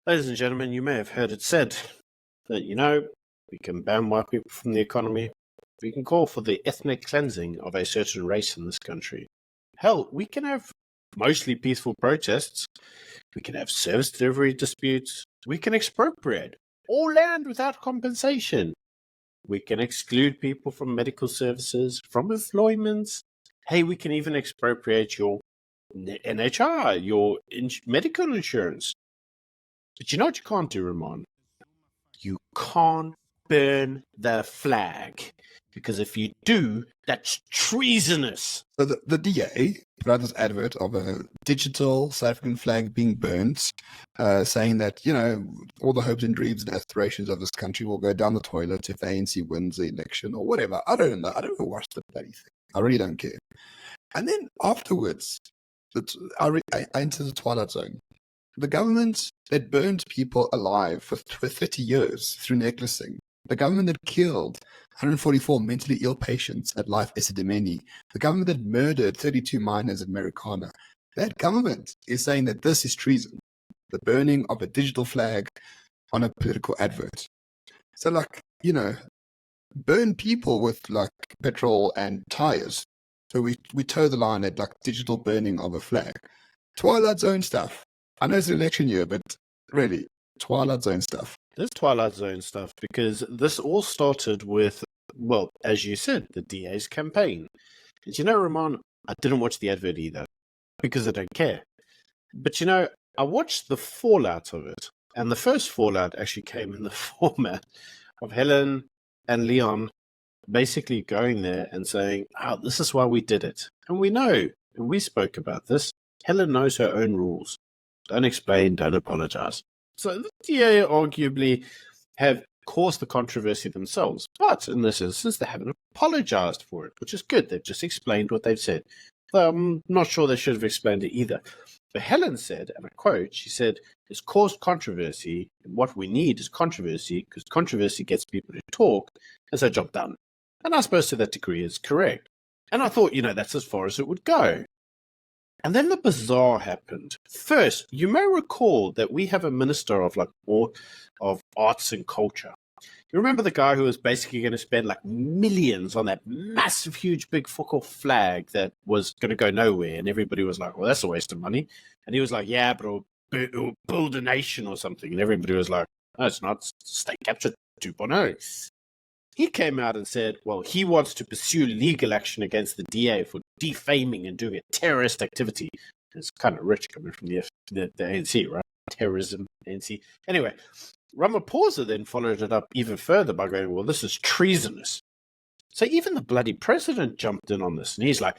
Ladies and gentlemen, you may have heard it said that, we can ban white people from the economy. We can call for the ethnic cleansing of a certain race in this country. Hell, we can have mostly peaceful protests. We can have service delivery disputes. We can expropriate all land without compensation. We can exclude people from medical services, from employments. Hey, we can even expropriate your NHR, your medical insurance. But you know what you can't do, Ramon? You can't burn the flag. Because if you do, that's treasonous. So the DA put out this advert of a digital South African flag being burnt, saying that, all the hopes and dreams and aspirations of this country will go down the toilet if the ANC wins the election or whatever. I don't know. I don't even watch the bloody thing. I really don't care. And then afterwards, I enter the twilight zone. The government that burned people alive for 30 years through necklacing, the government that killed 144 mentally ill patients at Life Esidimeni, the government that murdered 32 miners at Marikana, that government is saying that this is treason, the burning of a digital flag on a political advert. So, burn people with, petrol and tires. So we toe the line at, digital burning of a flag. Twilight Zone stuff. I know it's an election year, but really, Twilight Zone stuff. This Twilight Zone stuff, because this all started with, well, as you said, the DA's campaign. And Ramon, I didn't watch the advert either, because I don't care. But I watched the fallout of it. And the first fallout actually came in the format of Helen and Leon basically going there and saying, this is why we did it. And we know, and we spoke about this, Helen knows her own rules. Don't explain, don't apologize. So the DA arguably have caused the controversy themselves, but in this instance, they haven't apologized for it, which is good. They've just explained what they've said. I'm not sure they should have explained it either. But Helen said, and I quote, she said, it's caused controversy, and what we need is controversy, because controversy gets people to talk, and so job done. And I suppose to that degree is correct. And I thought, that's as far as it would go. And then the bizarre happened. First, you may recall that we have a minister of arts and culture. You remember the guy who was basically going to spend millions on that massive, huge, big focal flag that was going to go nowhere, and everybody was like, "Well, that's a waste of money." And he was like, "Yeah, but it'll build a nation or something." And everybody was like, "No, it's not. State capture 2.0." He came out and said, well, he wants to pursue legal action against the DA for defaming and doing a terrorist activity. It's kind of rich coming from the ANC, right? Terrorism, ANC. Anyway, Ramaphosa then followed it up even further by going, well, this is treasonous. So even the bloody president jumped in on this. And he's like,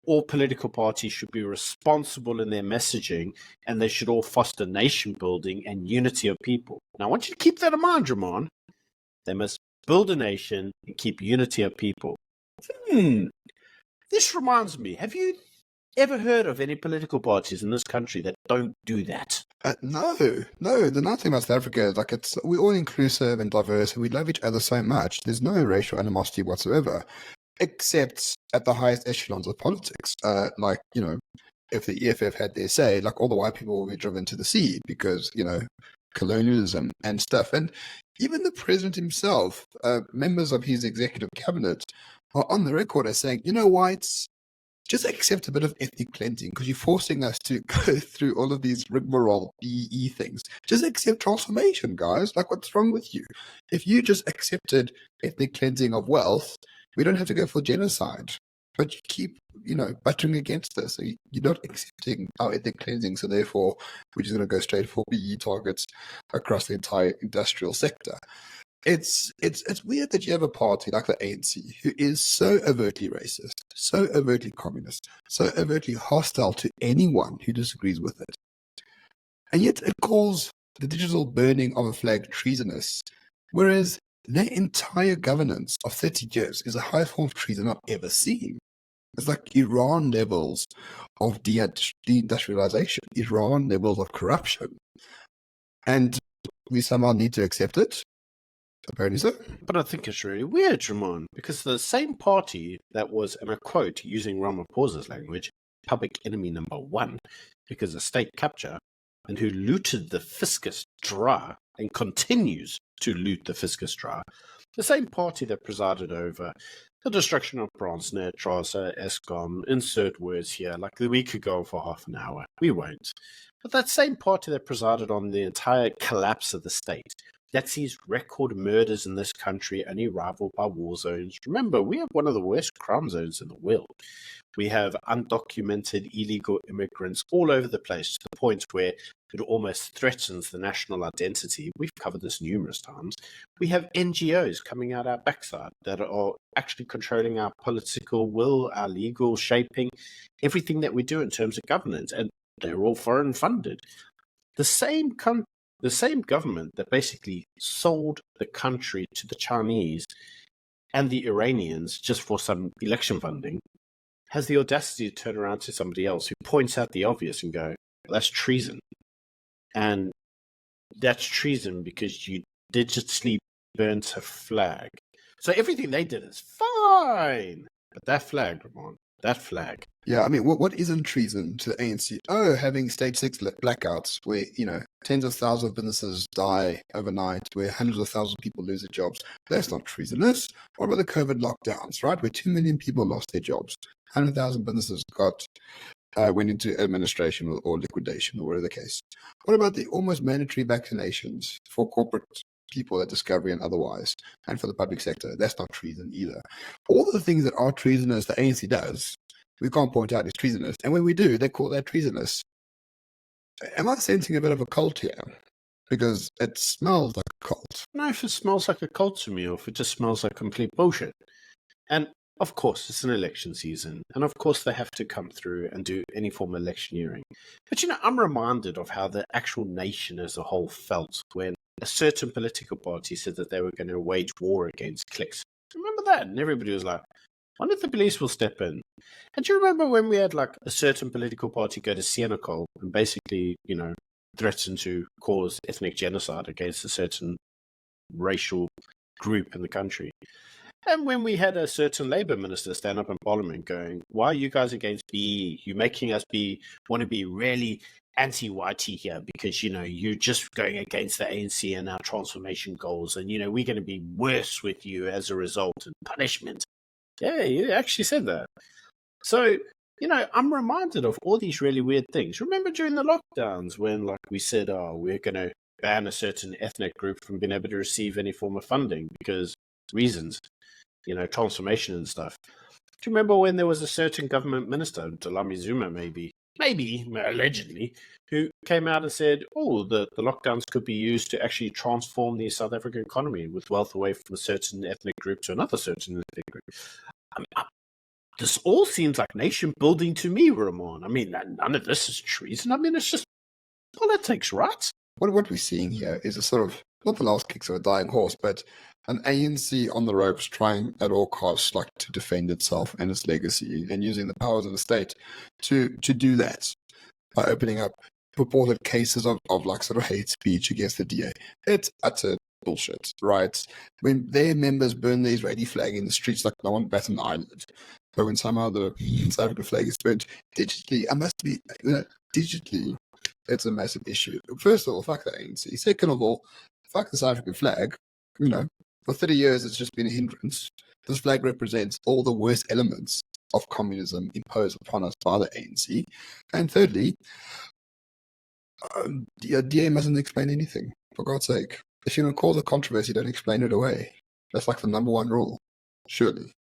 all political parties should be responsible in their messaging, and they should all foster nation building and unity of people. Now, I want you to keep that in mind, Ramon. They must build a nation and keep unity of people. This reminds me, have you ever heard of any political parties in this country that don't do that? No. The nice thing about South Africa is we're all inclusive and diverse, and we love each other so much. There's no racial animosity whatsoever, except at the highest echelons of politics. If the EFF had their say, all the white people will be driven to the sea because, colonialism and stuff. And even the president himself, members of his executive cabinet, are on the record as saying, whites, just accept a bit of ethnic cleansing because you're forcing us to go through all of these rigmarole BE things. Just accept transformation, guys. What's wrong with you? If you just accepted ethnic cleansing of wealth, we don't have to go for genocide. But you keep, buttering against us. So you're not accepting our ethnic cleansing, so therefore we're just going to go straight for BE targets across the entire industrial sector. It's weird that you have a party like the ANC who is so overtly racist, so overtly communist, so overtly hostile to anyone who disagrees with it. And yet it calls the digital burning of a flag treasonous, whereas their entire governance of 30 years is a high form of treason not ever seen. It's like Iran levels of deindustrialization, Iran levels of corruption. And we somehow need to accept it. Apparently so. But I think it's really weird, Ramon, because the same party that was, and I quote, using Ramaphosa's language, public enemy number one, because of state capture, and who looted the fiscus dry and continues to loot the fiscus dry, the same party that presided over the destruction of Transnet, TREASON, Eskom, insert words here, like we could go on for half an hour. We won't. But that same party that presided on the entire collapse of the state, that sees record murders in this country only rivaled by war zones. Remember, we have one of the worst crime zones in the world. We have undocumented illegal immigrants all over the place, to the point where it almost threatens the national identity. We've covered this numerous times. We have NGOs coming out our backside that are actually controlling our political will, our legal shaping, everything that we do in terms of governance, and they're all foreign funded. The same government that basically sold the country to the Chinese and the Iranians just for some election funding has the audacity to turn around to somebody else who points out the obvious and go, well, that's treason. And that's treason because you digitally burnt a flag. So everything they did is fine. But that flag, Ramon, that flag. Yeah, I mean, what isn't treason to the ANC? Oh, having stage 6 blackouts where, tens of thousands of businesses die overnight, where hundreds of thousands of people lose their jobs. That's not treasonous. What about the COVID lockdowns, right? Where 2 million people lost their jobs. 100,000 businesses went into administration or liquidation or whatever the case. What about the almost mandatory vaccinations for corporate people at Discovery and otherwise, and for the public sector? That's not treason either. All the things that are treasonous the ANC does, we can't point out as treasonous. And when we do, they call that treasonous. Am I sensing a bit of a cult here? Because it smells like a cult. No, if it smells like a cult to me, or if it just smells like complete bullshit. And of course, it's an election season. And of course, they have to come through and do any form of electioneering. But I'm reminded of how the actual nation as a whole felt when a certain political party said that they were going to wage war against cliques. Remember that? And everybody was like, wonder if the police will step in. And do you remember when we had like a certain political party go to Senekal and basically, threaten to cause ethnic genocide against a certain racial group in the country? And when we had a certain Labour minister stand up in Parliament going, why are you guys against BE? You're making us want to be really anti-YT here because, you're just going against the ANC and our transformation goals. And, we're going to be worse with you as a result and punishment. Yeah, you actually said that. So, I'm reminded of all these really weird things. Remember during the lockdowns when, like, we said, we're going to ban a certain ethnic group from being able to receive any form of funding because reasons, transformation and stuff. Do you remember when there was a certain government minister, Dalami Zuma maybe, allegedly, who came out and said, the lockdowns could be used to actually transform the South African economy with wealth away from a certain ethnic group to another certain ethnic group. This all seems like nation building to me, Ramon. None of this is treason. It's just politics, right? What we're seeing here is a sort of, not the last kicks of a dying horse, but an ANC on the ropes trying at all costs to defend itself and its legacy and using the powers of the state to do that by opening up purported cases of sort of hate speech against the DA. It's utter bullshit, right? When their members burn the Israeli flag in the streets like no one bats an eyelid, but when somehow the South African flag is burnt digitally, digitally, it's a massive issue. First of all, fuck the ANC. Second of all, fuck the South African flag. For 30 years, it's just been a hindrance. This flag represents all the worst elements of communism imposed upon us by the ANC. And thirdly, the DA mustn't explain anything, for God's sake. If you're going to cause a controversy, don't explain it away. That's like the number one rule, surely.